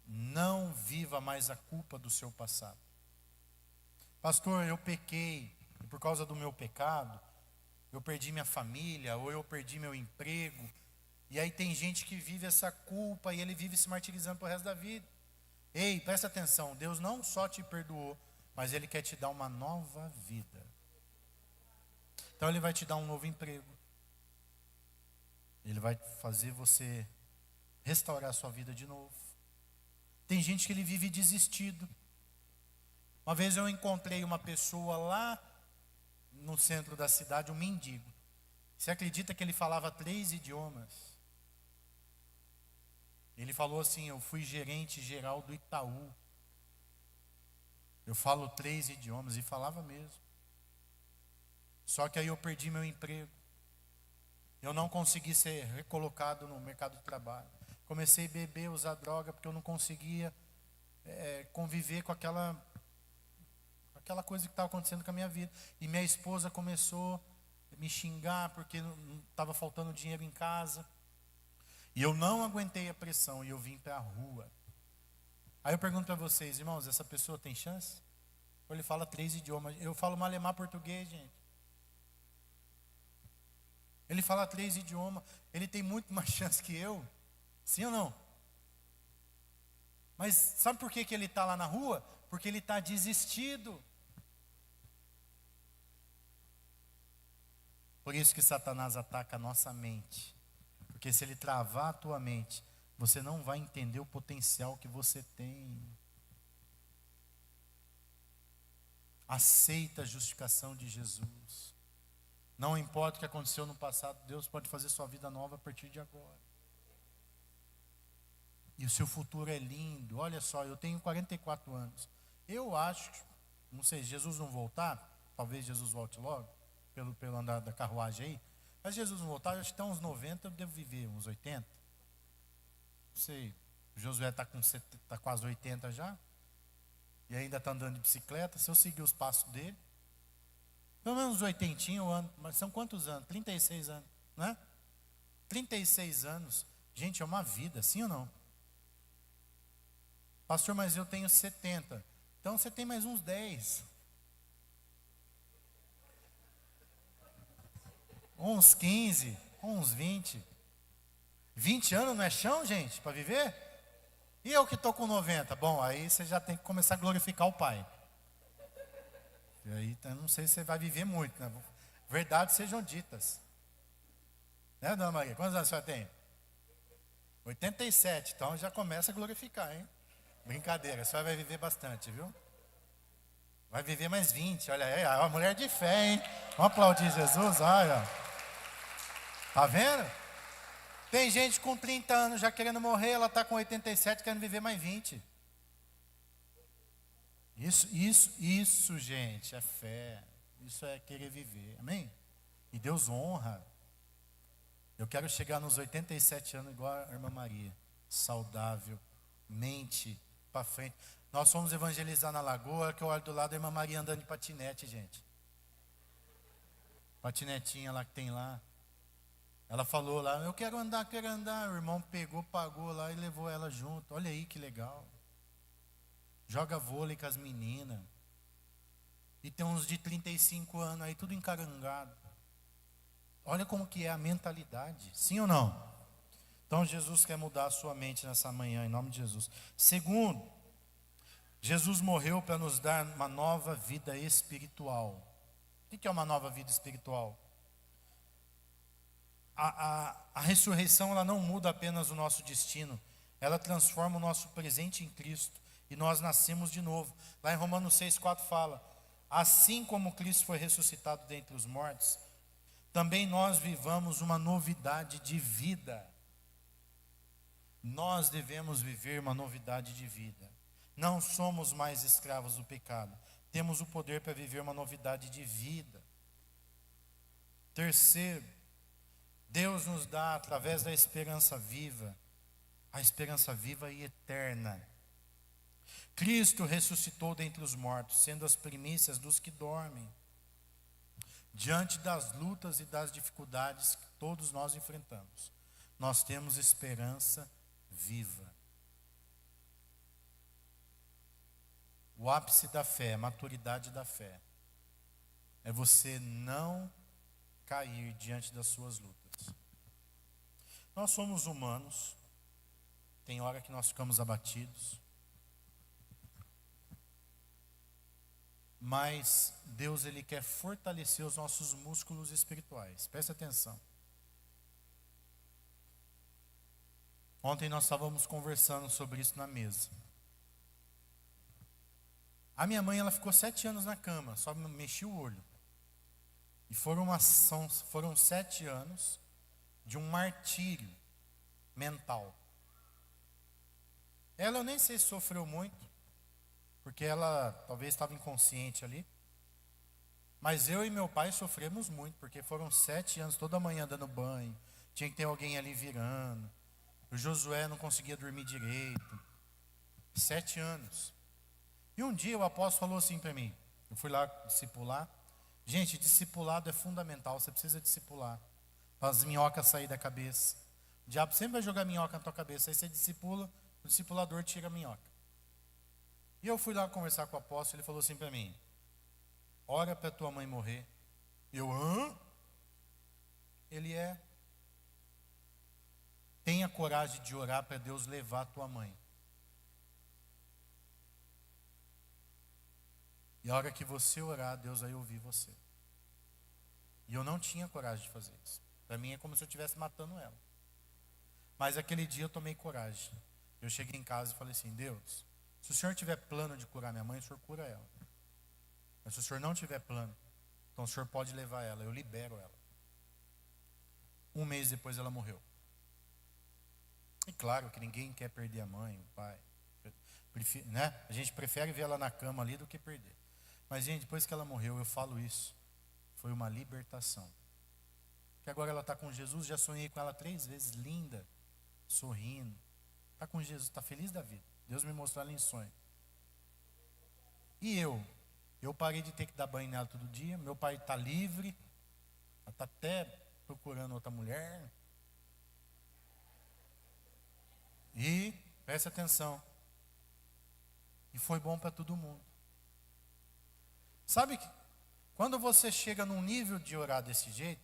Não viva mais a culpa do seu passado. Pastor, eu pequei. E por causa do meu pecado, eu perdi minha família, ou eu perdi meu emprego. E aí tem gente que vive essa culpa e ele vive se martirizando pro resto da vida. Ei, presta atenção. Deus não só te perdoou, mas Ele quer te dar uma nova vida. Então Ele vai te dar um novo emprego. Ele vai fazer você restaurar a sua vida de novo. Tem gente que ele vive desistido. Uma vez eu encontrei uma pessoa lá no centro da cidade, um mendigo. Você acredita que ele falava 3 idiomas? Ele falou assim: eu fui gerente geral do Itaú. Eu falo 3 idiomas, e falava mesmo. Só que aí eu perdi meu emprego. Eu não consegui ser recolocado no mercado de trabalho. Comecei a beber, usar droga, porque eu não conseguia conviver com aquela aquela coisa que estava acontecendo com a minha vida. E minha esposa começou a me xingar porque não estava faltando dinheiro em casa. E eu não aguentei a pressão e eu vim para a rua. Aí eu pergunto para vocês, irmãos, essa pessoa tem chance? Ou ele fala 3 idiomas? Eu falo malemar português, gente. Ele fala 3 idiomas. Ele tem muito mais chance que eu. Sim ou não? Mas sabe por que ele está lá na rua? Porque ele está desistido. Por isso que Satanás ataca a nossa mente. Porque se ele travar a tua mente, você não vai entender o potencial que você tem. Aceita a justificação de Jesus. Não importa o que aconteceu no passado, Deus pode fazer sua vida nova a partir de agora. E o seu futuro é lindo. Olha só, eu tenho 44 anos. Eu acho, não sei, se Jesus não voltar, talvez Jesus volte logo, pelo andar da carruagem aí. Mas se Jesus não voltar, eu acho que até uns 90 eu devo viver, uns 80. Não sei, o Josué está tá quase 80 já. E ainda está andando de bicicleta. Se eu seguir os passos dele, pelo menos 80 eu ando. Mas são quantos anos? 36 anos, né? 36 anos. Gente, é uma vida, sim ou não? Pastor, mas eu tenho 70. Então você tem mais uns 10. Uns 15, uns 20. 20 anos não é chão, gente, para viver? E eu que estou com 90? Bom, aí você já tem que começar a glorificar o Pai. E aí, eu não sei se você vai viver muito, né? Verdades sejam ditas. Né, dona Maria? Quantos anos você tem? 87, então já começa a glorificar, hein? Brincadeira, a senhora vai viver bastante, viu? Vai viver mais 20, olha aí, a mulher de fé, hein? Vamos aplaudir Jesus, olha. Tá vendo? Tem gente com 30 anos já querendo morrer, ela está com 87 querendo viver mais 20. Isso, gente, é fé. Isso é querer viver, amém? E Deus honra. Eu quero chegar nos 87 anos igual a irmã Maria, saudável, mente para frente. Nós fomos evangelizar na Lagoa, que eu olho do lado da irmã Maria andando de patinete, gente. Patinetinha lá que tem lá. Ela falou lá, eu quero andar. O irmão pegou, pagou lá e levou ela junto. Olha aí que legal. Joga vôlei com as meninas. E tem uns de 35 anos aí, tudo encarangado. Olha como que é a mentalidade. Sim ou não? Então Jesus quer mudar a sua mente nessa manhã, em nome de Jesus. Segundo, Jesus morreu para nos dar uma nova vida espiritual. O que é uma nova vida espiritual? A ressurreição, ela não muda apenas o nosso destino, ela transforma o nosso presente em Cristo, e nós nascemos de novo. Lá em Romanos 6,4 fala, assim como Cristo foi ressuscitado dentre os mortos, também nós vivamos uma novidade de vida. Nós devemos viver uma novidade de vida. Não somos mais escravos do pecado, temos o poder para viver uma novidade de vida. Terceiro, Deus nos dá, através da esperança viva, a esperança viva e eterna. Cristo ressuscitou dentre os mortos, sendo as primícias dos que dormem. Diante das lutas e das dificuldades que todos nós enfrentamos, nós temos esperança viva. O ápice da fé, a maturidade da fé, é você não cair diante das suas lutas. Nós somos humanos, tem hora que nós ficamos abatidos, mas Deus, Ele quer fortalecer os nossos músculos espirituais. Preste atenção. Ontem nós estávamos conversando sobre isso na mesa. A minha mãe, ela ficou 7 anos na cama, só mexia o olho. E foram 7 anos de um martírio mental. Ela, eu nem sei se sofreu muito, porque ela talvez estava inconsciente ali. Mas eu e meu pai sofremos muito, porque foram 7 anos, toda manhã dando banho, tinha que ter alguém ali virando. O Josué não conseguia dormir direito. 7 anos. E um dia o apóstolo falou assim para mim, Eu fui lá discipular. Gente, discipulado é fundamental. Você precisa discipular. Para as minhocas sair da cabeça. O diabo sempre vai jogar minhoca na tua cabeça. Aí você discipula, o discipulador tira a minhoca. E eu fui lá conversar com o apóstolo. Ele falou assim para mim: ora para tua mãe morrer. Eu, hã? Ele é. Tenha coragem de orar para Deus levar a tua mãe. E a hora que você orar, Deus vai ouvir você. E eu não tinha coragem de fazer isso. Para mim é como se eu estivesse matando ela. Mas aquele dia eu tomei coragem. Eu cheguei em casa e falei assim: Deus, se o Senhor tiver plano de curar minha mãe, o Senhor cura ela. Mas se o Senhor não tiver plano, então o Senhor pode levar ela, eu libero ela. Um mês depois ela morreu. E claro que ninguém quer perder a mãe, o pai. Né? A gente prefere ver ela na cama ali do que perder. Mas, gente, depois que ela morreu, eu falo isso. Foi uma libertação. Que agora ela está com Jesus, já sonhei com ela 3 vezes, linda, sorrindo. Está com Jesus, está feliz da vida. Deus me mostrou ela em sonho. E eu parei de ter que dar banho nela todo dia. Meu pai está livre. Ela está até procurando outra mulher. E, preste atenção, e foi bom para todo mundo. Sabe que quando você chega num nível de orar desse jeito,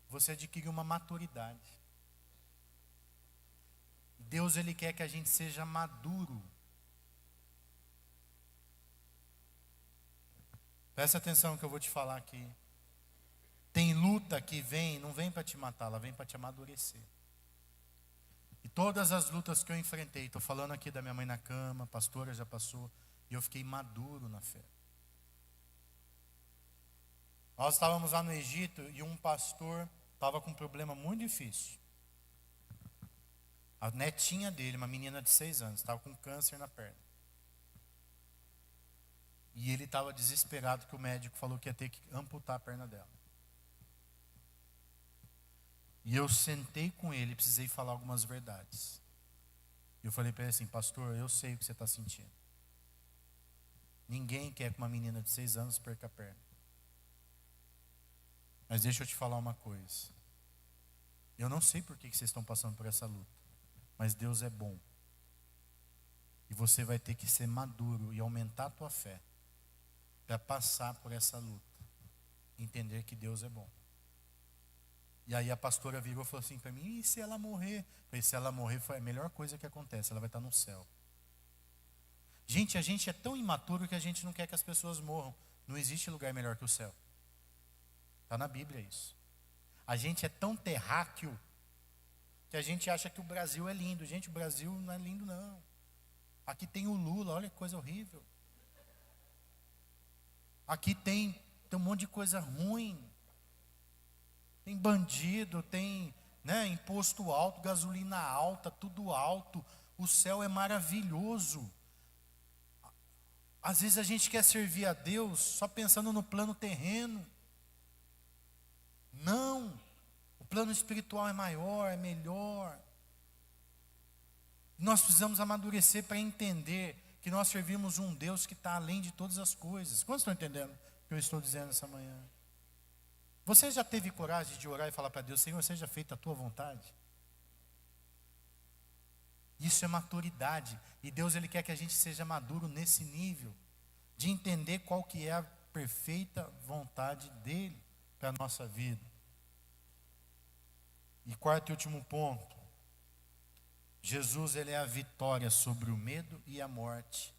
você adquire uma maturidade. Deus, Ele quer que a gente seja maduro. Presta atenção no que eu vou te falar aqui. Tem luta que vem, não vem para te matar, ela vem para te amadurecer. E todas as lutas que eu enfrentei, estou falando aqui da minha mãe na cama, a pastora já passou, e eu fiquei maduro na fé. Nós estávamos lá no Egito e um pastor estava com um problema muito difícil. A netinha dele, uma menina de 6 anos, estava com câncer na perna. E ele estava desesperado que o médico falou que ia ter que amputar a perna dela. E eu sentei com ele e precisei falar algumas verdades. E eu falei para ele assim: pastor, eu sei o que você está sentindo. Ninguém quer que uma menina de 6 anos perca a perna. Mas deixa eu te falar uma coisa. Eu não sei por que vocês estão passando por essa luta. Mas Deus é bom. E você vai ter que ser maduro e aumentar a tua fé para passar por essa luta. Entender que Deus é bom. E aí a pastora virou e falou assim para mim: e se ela morrer? Eu falei: se ela morrer, foi a melhor coisa que acontece, ela vai estar no céu. Gente, a gente é tão imaturo que a gente não quer que as pessoas morram. Não existe lugar melhor que o céu. Está na Bíblia isso. A gente é tão terráqueo que a gente acha que o Brasil é lindo. Gente, o Brasil não é lindo não. Aqui tem o Lula, olha que coisa horrível. Aqui tem um monte de coisa ruim. Tem bandido, tem, né, imposto alto, gasolina alta, tudo alto. O céu é maravilhoso. Às vezes a gente quer servir a Deus só pensando no plano terreno. Não. O plano espiritual é maior, é melhor. Nós precisamos amadurecer para entender que nós servimos um Deus que está além de todas as coisas. Quantos estão entendendo o que eu estou dizendo essa manhã? Você já teve coragem de orar e falar para Deus: Senhor, seja feita a tua vontade? Isso é maturidade. E Deus, Ele quer que a gente seja maduro nesse nível, de entender qual que é a perfeita vontade dEle para a nossa vida. E quarto e último ponto. Jesus, Ele é a vitória sobre o medo e a morte.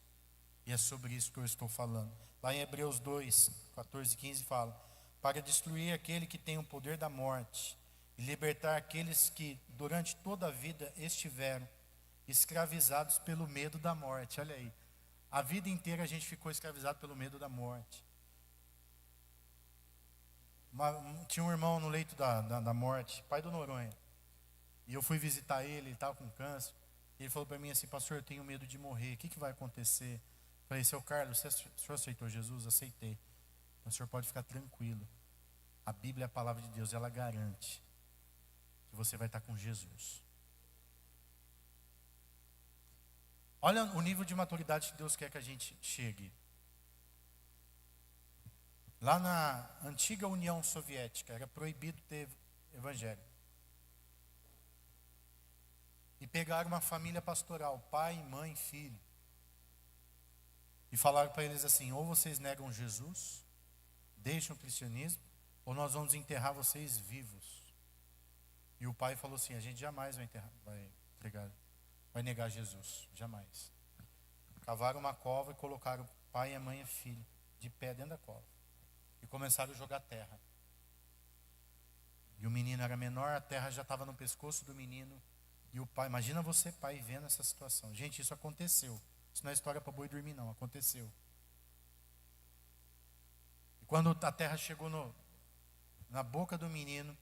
E é sobre isso que eu estou falando. Lá em Hebreus 2, 14 e 15 fala: para destruir aquele que tem o poder da morte e libertar aqueles que durante toda a vida estiveram escravizados pelo medo da morte. Olha aí, a vida inteira a gente ficou escravizado pelo medo da morte. Tinha um irmão no leito da morte, pai do Noronha, e eu fui visitar ele estava com câncer. Ele falou para mim assim: pastor, eu tenho medo de morrer, o que vai acontecer? Eu falei: seu Carlos, o senhor aceitou Jesus? Aceitei. O senhor pode ficar tranquilo. A Bíblia, a palavra de Deus, ela garante que você vai estar com Jesus. Olha o nível de maturidade que Deus quer que a gente chegue. Lá na antiga União Soviética, era proibido ter evangelho. E pegaram uma família pastoral, pai, mãe, filho. E falaram para eles assim: ou vocês negam Jesus, deixam o cristianismo, ou nós vamos enterrar vocês vivos. E o pai falou assim: a gente jamais vai negar Jesus, jamais. Cavaram uma cova e colocaram o pai, a mãe e a filha de pé dentro da cova. E começaram a jogar terra. E o menino era menor, a terra já estava no pescoço do menino. E o pai, imagina você, pai, vendo essa situação. Gente, isso aconteceu. Isso não é história para boi dormir, não. Aconteceu. E quando a terra chegou na boca do menino,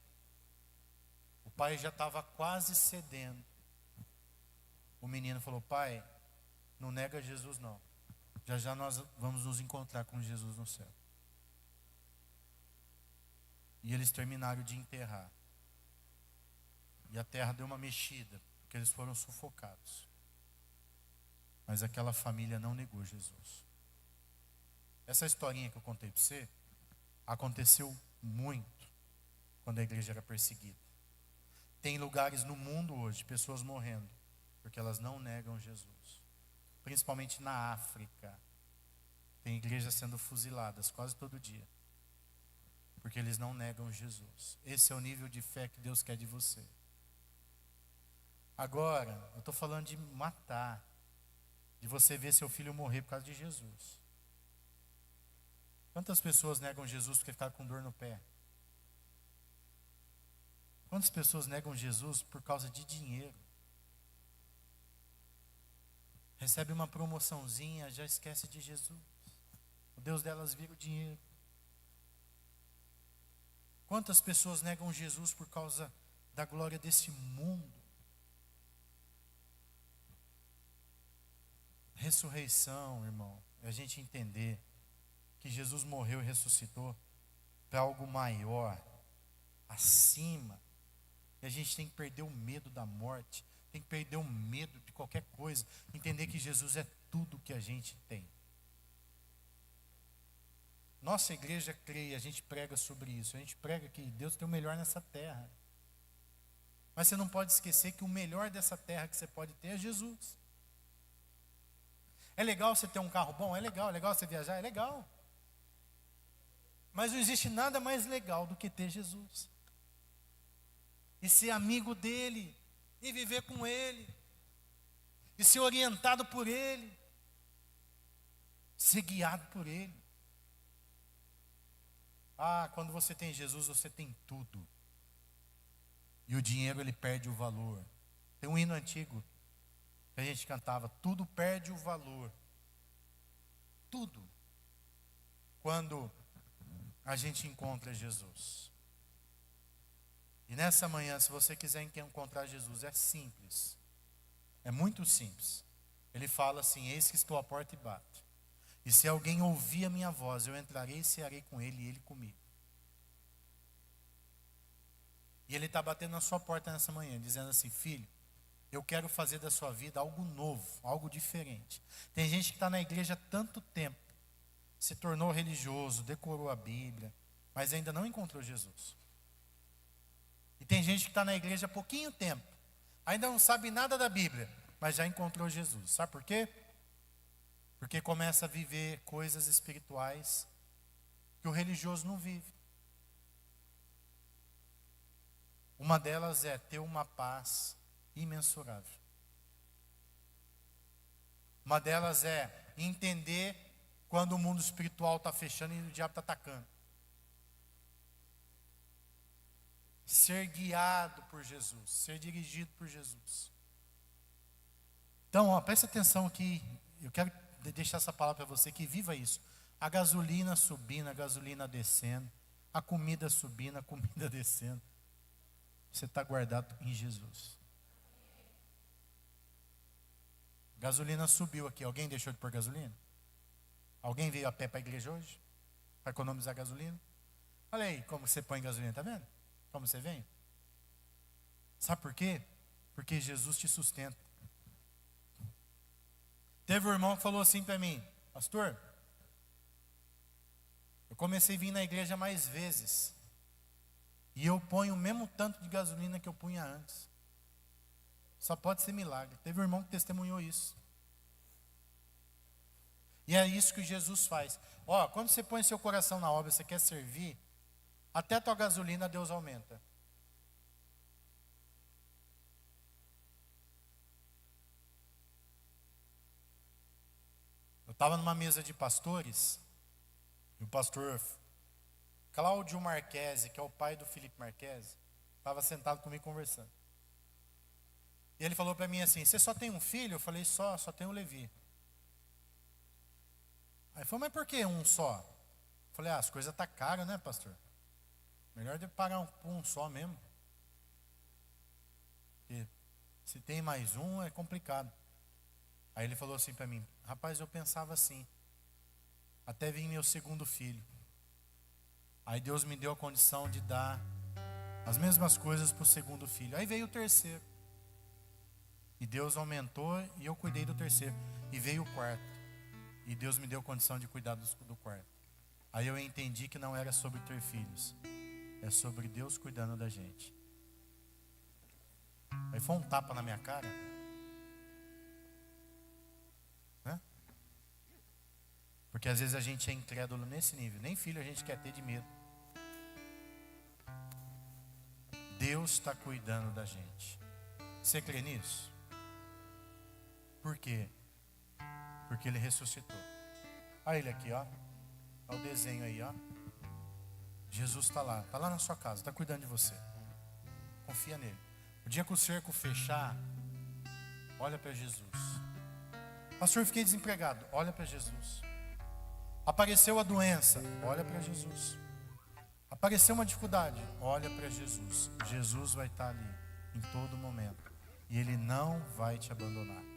o pai já estava quase cedendo. O menino falou: pai, não nega Jesus, não. Já já nós vamos nos encontrar com Jesus no céu. E eles terminaram de enterrar. E a terra deu uma mexida, porque eles foram sufocados. Mas aquela família não negou Jesus. Essa historinha que eu contei para você aconteceu muito quando a igreja era perseguida. Tem lugares no mundo hoje, pessoas morrendo, porque elas não negam Jesus. Principalmente na África. Tem igrejas sendo fuziladas quase todo dia, porque eles não negam Jesus. Esse é o nível de fé que Deus quer de você. Agora, eu estou falando de matar, de você ver seu filho morrer por causa de Jesus. Quantas pessoas negam Jesus porque ficaram com dor no pé? Quantas pessoas negam Jesus por causa de dinheiro? Recebe uma promoçãozinha, já esquece de Jesus. O Deus delas vira o dinheiro. Quantas pessoas negam Jesus por causa da glória desse mundo? Ressurreição, irmão, é a gente entender que Jesus morreu e ressuscitou para algo maior, acima. E a gente tem que perder o medo da morte, tem que perder o medo de qualquer coisa, entender que Jesus é tudo que a gente tem. Nossa igreja crê, a gente prega sobre isso, a gente prega que Deus tem o melhor nessa terra. Mas você não pode esquecer que o melhor dessa terra que você pode ter é Jesus. É legal você ter um carro bom? É legal você viajar? É legal. Mas não existe nada mais legal do que ter Jesus. E ser amigo dele, e viver com ele, e ser orientado por ele, ser guiado por ele. Ah, quando você tem Jesus, você tem tudo. E o dinheiro, ele perde o valor. Tem um hino antigo que a gente cantava: tudo perde o valor. Tudo. Quando a gente encontra Jesus. E nessa manhã, se você quiser encontrar Jesus, é simples. É muito simples. Ele fala assim: eis que estou à porta e bato. E se alguém ouvir a minha voz, eu entrarei e cearei com ele e ele comigo. E ele está batendo na sua porta nessa manhã, dizendo assim: filho, eu quero fazer da sua vida algo novo, algo diferente. Tem gente que está na igreja há tanto tempo, se tornou religioso, decorou a Bíblia, mas ainda não encontrou Jesus. E tem gente que está na igreja há pouquinho tempo, ainda não sabe nada da Bíblia, mas já encontrou Jesus. Sabe por quê? Porque começa a viver coisas espirituais que o religioso não vive. Uma delas é ter uma paz imensurável. Uma delas é entender quando o mundo espiritual está fechando e o diabo está atacando. Ser guiado por Jesus, ser dirigido por Jesus. Então, presta atenção aqui, eu quero deixar essa palavra para você, que viva isso. A gasolina subindo, a gasolina descendo, a comida subindo, a comida descendo. Você está guardado em Jesus. Gasolina subiu aqui. Alguém deixou de pôr gasolina? Alguém veio a pé para a igreja hoje? Para economizar gasolina? Olha aí como você põe gasolina, está vendo? Como você vem? Sabe por quê? Porque Jesus te sustenta. Teve um irmão que falou assim para mim: pastor, Eu comecei a vir na igreja mais vezes. E eu ponho o mesmo tanto de gasolina que eu punha antes. Só pode ser milagre. Teve um irmão que testemunhou isso. E é isso que Jesus faz. Ó, quando você põe seu coração na obra, você quer servir, até a tua gasolina Deus aumenta. Eu estava numa mesa de pastores, e o pastor Cláudio Marquese, que é o pai do Felipe Marquese, estava sentado comigo conversando. E ele falou para mim assim: você só tem um filho? Eu falei: só tenho o Levi. Aí ele falou: mas por que um só? Eu falei: as coisas estão caras, né, pastor? Melhor de pagar um só mesmo. Porque se tem mais um, é complicado. Aí ele falou assim para mim: rapaz, eu pensava assim, até vir meu segundo filho. Aí Deus me deu a condição de dar as mesmas coisas para o segundo filho. Aí veio o terceiro. E Deus aumentou e eu cuidei do terceiro. E veio o quarto. E Deus me deu condição de cuidar do quarto. Aí eu entendi que não era sobre ter filhos. É sobre Deus cuidando da gente. Aí foi um tapa na minha cara. Né? Porque às vezes a gente é incrédulo nesse nível. Nem filho a gente quer ter de medo. Deus está cuidando da gente. Você crê nisso? Por quê? Porque Ele ressuscitou. Olha Ele aqui, ó. Olha o desenho aí, ó. Jesus está lá na sua casa, está cuidando de você. Confia nele. O dia que o cerco fechar, olha para Jesus. Pastor, eu fiquei desempregado. Olha para Jesus. Apareceu a doença. Olha para Jesus. Apareceu uma dificuldade. Olha para Jesus. Jesus vai estar ali em todo momento. E Ele não vai te abandonar.